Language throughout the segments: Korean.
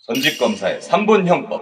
전직검사의 3분 형법.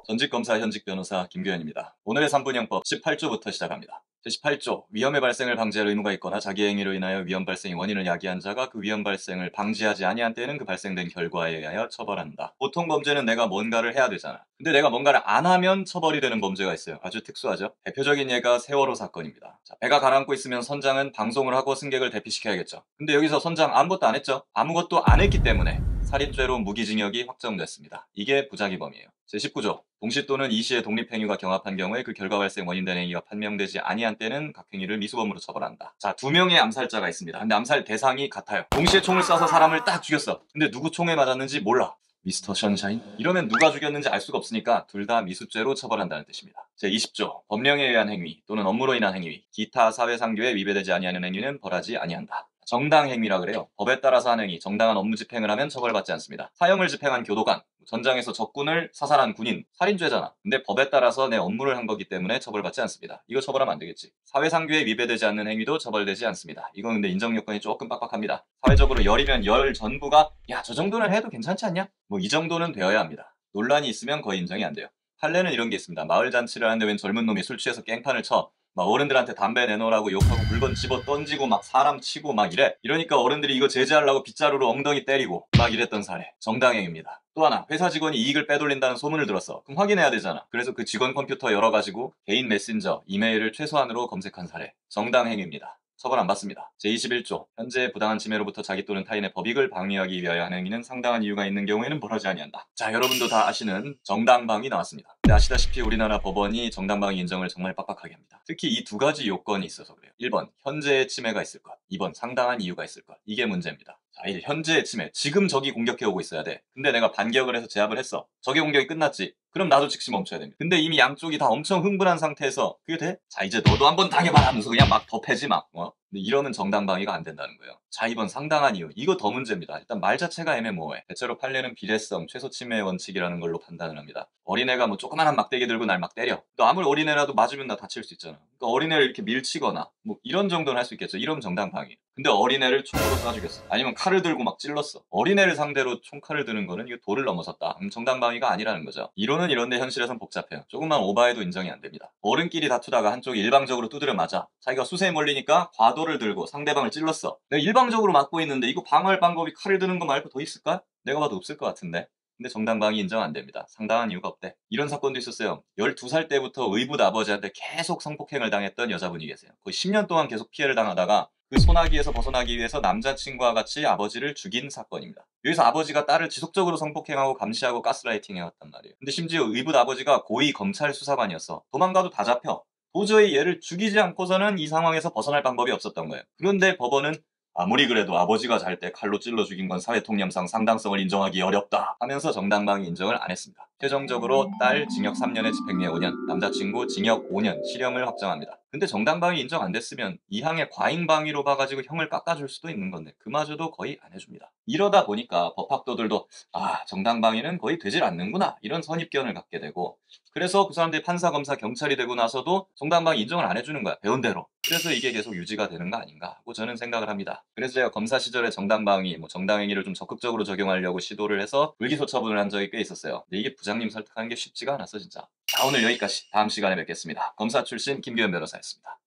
전직검사 현직 변호사 김규현입니다. 오늘의 3분 형법 18조부터 시작합니다. 제18조, 위험의 발생을 방지할 의무가 있거나 자기 행위로 인하여 위험 발생의 원인을 야기한 자가 그 위험 발생을 방지하지 아니한 때에는 그 발생된 결과에 의하여 처벌한다. 보통 범죄는 내가 뭔가를 해야 되잖아. 근데 내가 뭔가를 안 하면 처벌이 되는 범죄가 있어요. 아주 특수하죠. 대표적인 예가 세월호 사건입니다. 자, 배가 가라앉고 있으면 선장은 방송을 하고 승객을 대피시켜야겠죠. 근데 여기서 선장 아무것도 안 했죠. 아무것도 안 했기 때문에 살인죄로 무기징역이 확정됐습니다. 이게 부작위범이에요. 제19조, 동시 또는 이시의 독립행위가 경합한 경우에 그 결과 발생 원인된 행위가 판명되지 아니한 때는 각 행위를 미수범으로 처벌한다. 자, 2명의 암살자가 있습니다. 근데 암살 대상이 같아요. 동시에 총을 쏴서 사람을 딱 죽였어. 근데 누구 총에 맞았는지 몰라. 미스터 션샤인? 이러면 누가 죽였는지 알 수가 없으니까 둘 다 미수죄로 처벌한다는 뜻입니다. 제20조, 법령에 의한 행위 또는 업무로 인한 행위, 기타 사회상규에 위배되지 아니하는 행위는 벌하지 아니한다. 정당행위라 그래요. 법에 따라서 한 행위, 정당한 업무 집행을 하면 처벌받지 않습니다. 사형을 집행한 교도관, 전장에서 적군을 사살한 군인, 살인죄잖아. 근데 법에 따라서 내 업무를 한 거기 때문에 처벌받지 않습니다. 이거 처벌하면 안 되겠지. 사회상규에 위배되지 않는 행위도 처벌되지 않습니다. 이건 근데 인정 요건이 조금 빡빡합니다. 사회적으로 열이면 열 전부가 야, 저 정도는 해도 괜찮지 않냐? 뭐 이 정도는 되어야 합니다. 논란이 있으면 거의 인정이 안 돼요. 판례는 이런 게 있습니다. 마을 잔치를 하는데 웬 젊은 놈이 술 취해서 깽판을 쳐. 막 어른들한테 담배 내놓으라고 욕하고 물건 집어 던지고 막 사람 치고 막 이래. 이러니까 어른들이 이거 제재하려고 빗자루로 엉덩이 때리고 막 이랬던 사례. 정당행위입니다. 또 하나, 회사 직원이 이익을 빼돌린다는 소문을 들었어. 그럼 확인해야 되잖아. 그래서 그 직원 컴퓨터 열어가지고 개인 메신저, 이메일을 최소한으로 검색한 사례. 정당행위입니다. 처벌 안 받습니다. 제21조, 현재 부당한 침해로부터 자기 또는 타인의 법익을 방해하기 위하여 한 행위는 상당한 이유가 있는 경우에는 벌하지 아니한다. 자, 여러분도 다 아시는 정당방위 나왔습니다. 근데 아시다시피 우리나라 법원이 정당방위 인정을 정말 빡빡하게 합니다. 특히 이 두 가지 요건이 있어서 그래요. 1번, 현재의 침해가 있을 것. 2번, 상당한 이유가 있을 것. 이게 문제입니다. 자, 이제 현재의 침해. 지금 적이 공격해오고 있어야 돼. 근데 내가 반격을 해서 제압을 했어. 적의 공격이 끝났지. 그럼 나도 즉시 멈춰야 됩니다. 근데 이미 양쪽이 다 엄청 흥분한 상태에서 그게 돼? 자, 이제 너도 한번 당해봐라 하면서 그냥 막 더 패지 막. 근데 이러면 정당방위가 안 된다는 거예요. 자, 2번 상당한 이유. 이거 더 문제입니다. 일단 말 자체가 애매모호해. 대체로 판례는 비례성, 최소 침해 원칙이라는 걸로 판단을 합니다. 어린애가 뭐 조그만한 막대기 들고 날 막 때려. 또 아무리 어린애라도 맞으면 나 다칠 수 있잖아. 그러니까 어린애를 이렇게 밀치거나 뭐 이런 정도는 할 수 있겠죠. 이러면 정당방위. 근데 어린애를 총으로 쏴 죽였어. 아니면 칼을 들고 막 찔렀어. 어린애를 상대로 총칼을 드는 거는 이거 도를 넘어섰다. 정당방위가 아니라는 거죠. 이론은 이런데 현실에선 복잡해요. 조금만 오바해도 인정이 안 됩니다. 어른끼리 다투다가 한쪽이 일방적으로 두드려 맞아. 자기가 수세에 몰리니까 과도를 들고 상대방을 찔렀어. 내가 일방적으로 맞고 있는데 이거 방어할 방법이 칼을 드는 거 말고 더 있을까? 내가 봐도 없을 것 같은데. 근데 정당방위 인정 안 됩니다. 상당한 이유가 없대. 이런 사건도 있었어요. 12살 때부터 의붓 아버지한테 계속 성폭행을 당했던 여자분이 계세요. 거의 10년 동안 계속 피해를 당하다가 그 소나기에서 벗어나기 위해서 남자친구와 같이 아버지를 죽인 사건입니다. 여기서 아버지가 딸을 지속적으로 성폭행하고 감시하고 가스라이팅 해왔단 말이에요. 근데 심지어 의붓 아버지가 고위 검찰 수사관이었어. 도망가도 다 잡혀. 도저히 얘를 죽이지 않고서는 이 상황에서 벗어날 방법이 없었던 거예요. 그런데 법원은 아무리 그래도 아버지가 잘 때 칼로 찔러 죽인 건 사회통념상 상당성을 인정하기 어렵다 하면서 정당방위 인정을 안 했습니다. 최종적으로 딸 징역 3년에 집행유예 5년, 남자친구 징역 5년, 실형을 확정합니다. 근데 정당방위 인정 안 됐으면 이항의 과잉방위로 봐가지고 형을 깎아줄 수도 있는 건데 그마저도 거의 안 해줍니다. 이러다 보니까 법학도들도 정당방위는 거의 되질 않는구나 이런 선입견을 갖게 되고 그래서 그 사람들이 판사, 검사, 경찰이 되고 나서도 정당방위 인정을 안 해주는 거야. 배운 대로. 그래서 이게 계속 유지가 되는 거 아닌가 하고 저는 생각을 합니다. 그래서 제가 검사 시절에 정당방위, 정당행위를 좀 적극적으로 적용하려고 시도를 해서 불기소 처분을 한 적이 꽤 있었어요. 근데 이게 부장님 설득하는 게 쉽지가 않았어 진짜. 자, 오늘 여기까지. 다음 시간에 뵙겠습니다. 검사 출신 김규현 변호사였습니다.